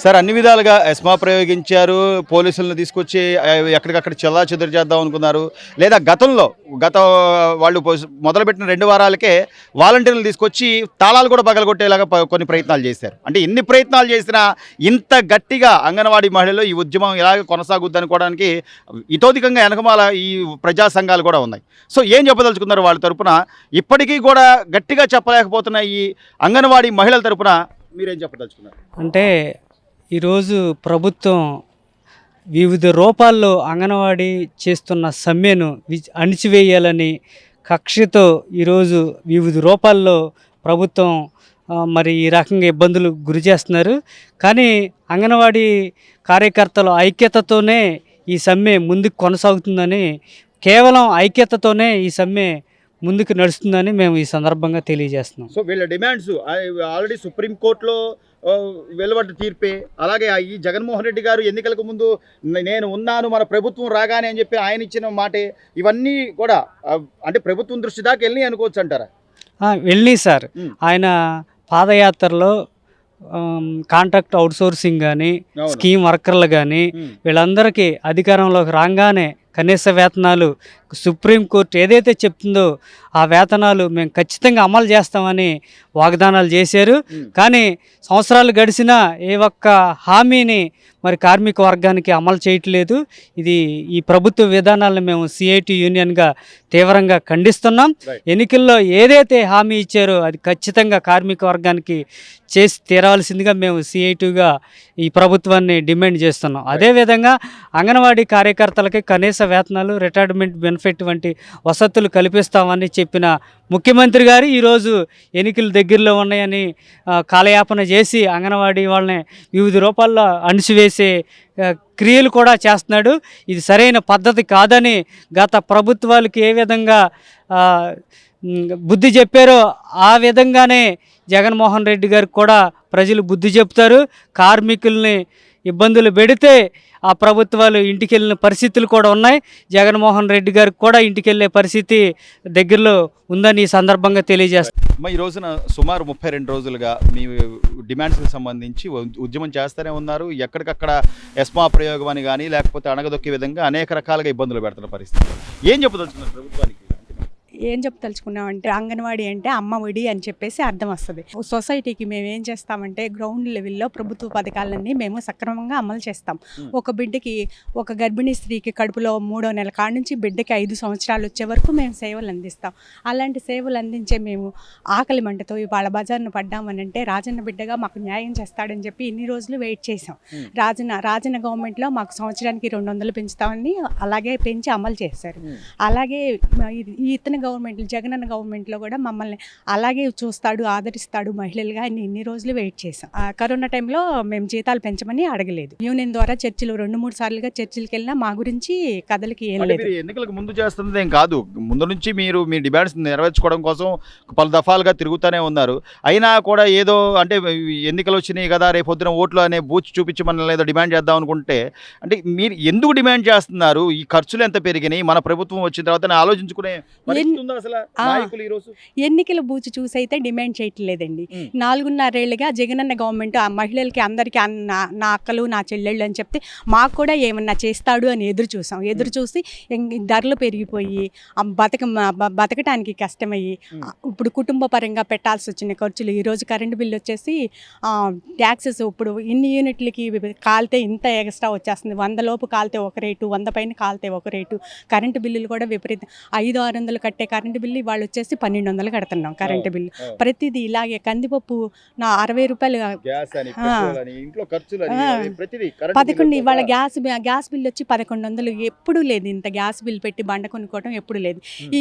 Sir అన్ని విధాలుగా ESMA ప్రయోగించారు. పోలీసులను తీసుకొచ్చి ఎక్కడికక్కడ చెల్లాచెదురు చేద్దాం అనుకున్నారు. లేదా గత వాళ్ళు మొదలుపెట్టిన 2 వారాలకే వాలంటీర్లు తీసుకొచ్చి తాళాలు కూడా పగలగొట్టేలాగా కొన్ని ప్రయత్నాలు చేశారు. అంటే ఎన్ని ప్రయత్నాలు చేసినా ఇంత గట్టిగా అంగన్వాడీ మహిళలు ఈ ఉద్యమం ఇలాగే కొనసాగుద్ది అనుకోవడానికి ఇతోధికంగా వెనకమాల ఈ ప్రజా సంఘాలు కూడా ఉన్నాయి. సో ఏం చెప్పదలుచుకున్నారు వాళ్ళ తరపున? ఇప్పటికీ కూడా గట్టిగా చెప్పలేకపోతున్న ఈ అంగన్వాడీ మహిళల తరపున మీరేం చెప్పదలుచుకున్నారు? అంటే ఈరోజు ప్రభుత్వం వివిధ రూపాల్లో అంగన్వాడీ చేస్తున్న సమ్మెను అణిచివేయాలని కక్షతో ఈరోజు వివిధ రూపాల్లో ప్రభుత్వం మరి ఈ రకంగా ఇబ్బందులు గురి చేస్తున్నారు. కానీ అంగన్వాడీ కార్యకర్తల ఐక్యతతోనే ఈ సమ్మె ముందుకు కొనసాగుతుందని, కేవలం ఐక్యతతోనే ఈ సమ్మె ముందుకు నడుస్తుందని మేము ఈ సందర్భంగా తెలియజేస్తున్నాం. సో వీళ్ళ డిమాండ్స్ ఆల్రెడీ సుప్రీంకోర్టులో వెలువడ్డ తీర్పే. అలాగే ఈ జగన్మోహన్ రెడ్డి గారు ఎన్నికలకు ముందు నేను ఉన్నాను మన ప్రభుత్వం రాగానే అని చెప్పి ఆయన ఇచ్చిన మాటే ఇవన్నీ కూడా అంటే ప్రభుత్వం దృష్టి దాకా వెళ్ళి అనుకోవచ్చు అంటారా? వెళ్ళి సార్, ఆయన పాదయాత్రలో కాంట్రాక్ట్ అవుట్సోర్సింగ్ కానీ, స్కీమ్ వర్కర్లు కానీ వీళ్ళందరికీ అధికారంలోకి రాగానే కనీస వేతనాలు సుప్రీంకోర్టు ఏదైతే చెప్తుందో ఆ వేతనాలు మేము ఖచ్చితంగా అమలు చేస్తామని వాగ్దానాలు చేశారు. కానీ సంవత్సరాలు గడిచినా ఏ ఒక్క హామీని మరి కార్మిక వర్గానికి అమలు చేయట్లేదు. ఈ ప్రభుత్వ విధానాలను మేము సిఐటి యూనియన్గా తీవ్రంగా ఖండిస్తున్నాం. ఎన్నికల్లో ఏదైతే హామీ ఇచ్చారో అది ఖచ్చితంగా కార్మిక వర్గానికి చేసి తీరవలసిందిగా మేము సిఐటిగా ఈ ప్రభుత్వాన్ని డిమాండ్ చేస్తున్నాం. అదేవిధంగా అంగన్వాడీ కార్యకర్తలకి కనీస వేతనాలు, రిటైర్మెంట్ బెనిఫిట్ వంటి వసతులు కల్పిస్తామని చెప్పిన ముఖ్యమంత్రి గారు ఈరోజు ఎన్నికలు దగ్గరలో ఉన్నాయని కాలయాపన చేసి అంగన్వాడీ వాళ్ళని వివిధ రూపాల్లో అణిచివేసే క్రియలు కూడా చేస్తున్నాడు. ఇది సరైన పద్ధతి కాదని గత ప్రభుత్వాలకు ఏ విధంగా బుద్ధి చెప్పారో ఆ విధంగానే జగన్మోహన్ రెడ్డి గారికి కూడా ప్రజలు బుద్ధి చెప్తారు. కార్మికుల్ని ఇబ్బందులు పెడితే ఆ ప్రభుత్వాలు ఇంటికి వెళ్ళిన పరిస్థితులు కూడా ఉన్నాయి. జగన్మోహన్ రెడ్డి గారికి కూడా ఇంటికి వెళ్ళే పరిస్థితి దగ్గరలో ఉందని ఈ సందర్భంగా తెలియజేస్తాం. ఈ రోజున సుమారు 32 రోజులుగా మీ డిమాండ్స్కి సంబంధించి ఉద్యమం చేస్తూనే ఉన్నారు. ఎక్కడికక్కడ ఎస్మా ప్రయోగం అని కానీ లేకపోతే అణగదొక్కే విధంగా అనేక రకాలుగా ఇబ్బందులు పెడుతున్న పరిస్థితి. ఏం చెప్పదలుచుకున్నారు ప్రభుత్వానికి? ఏం చెప్పదలుచుకున్నామంటే అంగన్వాడీ అంటే అమ్మ ఒడి అని చెప్పేసి అర్థం వస్తుంది. సొసైటీకి మేము ఏం చేస్తామంటే గ్రౌండ్ లెవెల్లో ప్రభుత్వ పథకాలన్నీ మేము సక్రమంగా అమలు చేస్తాం. ఒక బిడ్డకి, ఒక గర్భిణీ స్త్రీకి కడుపులో 3వ నెల కాడ నుంచి బిడ్డకి 5 సంవత్సరాలు వచ్చే వరకు మేము సేవలు అందిస్తాం. అలాంటి సేవలు అందించే మేము ఆకలి మంటతో ఇవాళ బజార్ను పడ్డామని అంటే రాజన్న బిడ్డగా మాకు న్యాయం చేస్తాడని చెప్పి ఇన్ని రోజులు వెయిట్ చేసాం. రాజన్న గవర్నమెంట్లో మాకు సంవత్సరానికి 200 పెంచుతామని అలాగే పెంచి అమలు చేశారు. అలాగే ఇతని గవర్నమెంట్, జగనన్న గవర్నమెంట్లో కూడా మమ్మల్ని అలాగే చూస్తాడు, ఆదరిస్తాడు మహిళలుగా ఇన్ని రోజులు వెయిట్ చేసాం. కరోనా టైంలో మేము జీతాలు పెంచమని అడగలేదు. యూనియన్ ద్వారా చర్చలు 2-3 సార్లుగా చర్చలకు వెళ్ళినా మా గురించి కథలకి ఏం లేదు. ఎన్నికలకు ముందు చేస్తున్నదేం కాదు, ముందు నుంచి మీరు మీ డిమాండ్స్ నెరవేర్చుకోవడం కోసం పలు దఫాలుగా తిరుగుతూనే ఉన్నారు. అయినా కూడా ఏదో అంటే ఎన్నికలు వచ్చినాయి కదా రేపు పొద్దున ఓట్లు అనే బూచి చూపించి మనం ఏదో డిమాండ్ చేద్దాం అనుకుంటే అంటే మీరు ఎందుకు డిమాండ్ చేస్తున్నారు? ఈ ఖర్చులు ఎంత పెరిగినాయి, మన ప్రభుత్వం వచ్చిన తర్వాత ఆలోచించుకునే ఎన్నికల బూచి చూసి అయితే డిమాండ్ చేయట్లేదండి. 4.5 ఏళ్ళుగా జగనన్న గవర్నమెంట్ ఆ మహిళలకి అందరికీ నా అక్కలు, నా చెల్లెళ్ళు అని చెప్తే మాకు కూడా ఏమన్నా చేస్తాడు అని ఎదురు చూసి ధరలు పెరిగిపోయి బతకటానికి కష్టమయ్యి ఇప్పుడు కుటుంబ పరంగా పెట్టాల్సి వచ్చిన ఖర్చులు. ఈరోజు కరెంటు బిల్లు వచ్చేసి ట్యాక్సెస్ ఇప్పుడు ఇన్ని యూనిట్లకి కాలితే ఇంత ఎక్స్ట్రా వచ్చేస్తుంది. 100 లోపు కాలితే ఒక రేటు, 100 పైన కాలితే ఒక రేటు. కరెంటు బిల్లులు కూడా విపరీతం. 500-600 కట్టే కరెంటు బిల్లు ఇవాళ వచ్చేసి 1200 కడుతున్నాం కరెంటు బిల్లు. ప్రతిదీ ఇలాగే కందిపప్పు 60 రూపాయలు 11. ఇవాళ గ్యాస్ బిల్లు వచ్చి 1100. ఎప్పుడు లేదు ఇంత గ్యాస్ బిల్లు పెట్టి బండ కొనుక్కోవడం ఎప్పుడు లేదు. ఈ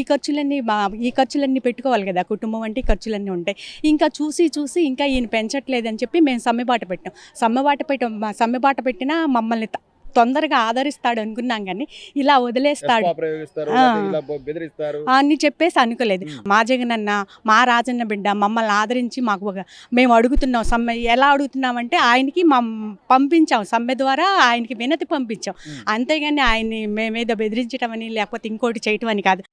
ఖర్చులన్నీ పెట్టుకోవాలి కదా, కుటుంబం అంటే ఖర్చులన్నీ ఉంటాయి. ఇంకా చూసి ఇంకా ఈయన పెంచట్లేదని చెప్పి మేము సమ్మెబాట పెట్టినా మమ్మల్ని తొందరగా ఆదరిస్తాడు అనుకున్నాం, కానీ ఇలా వదిలేస్తాడు అని చెప్పేసి అనుకోలేదు. మా జగనన్న, మా రాజన్న బిడ్డ మమ్మల్ని ఆదరించి మేము అడుగుతున్నాం సమ్మె. ఎలా అడుగుతున్నామంటే ఆయనకి పంపించాం, సమ్మె ద్వారా ఆయనకి వినతి పంపించాం. అంతేగాని ఆయన్ని మేమేదో బెదిరించడం అని లేకపోతే ఇంకోటి చేయటం అని కాదు.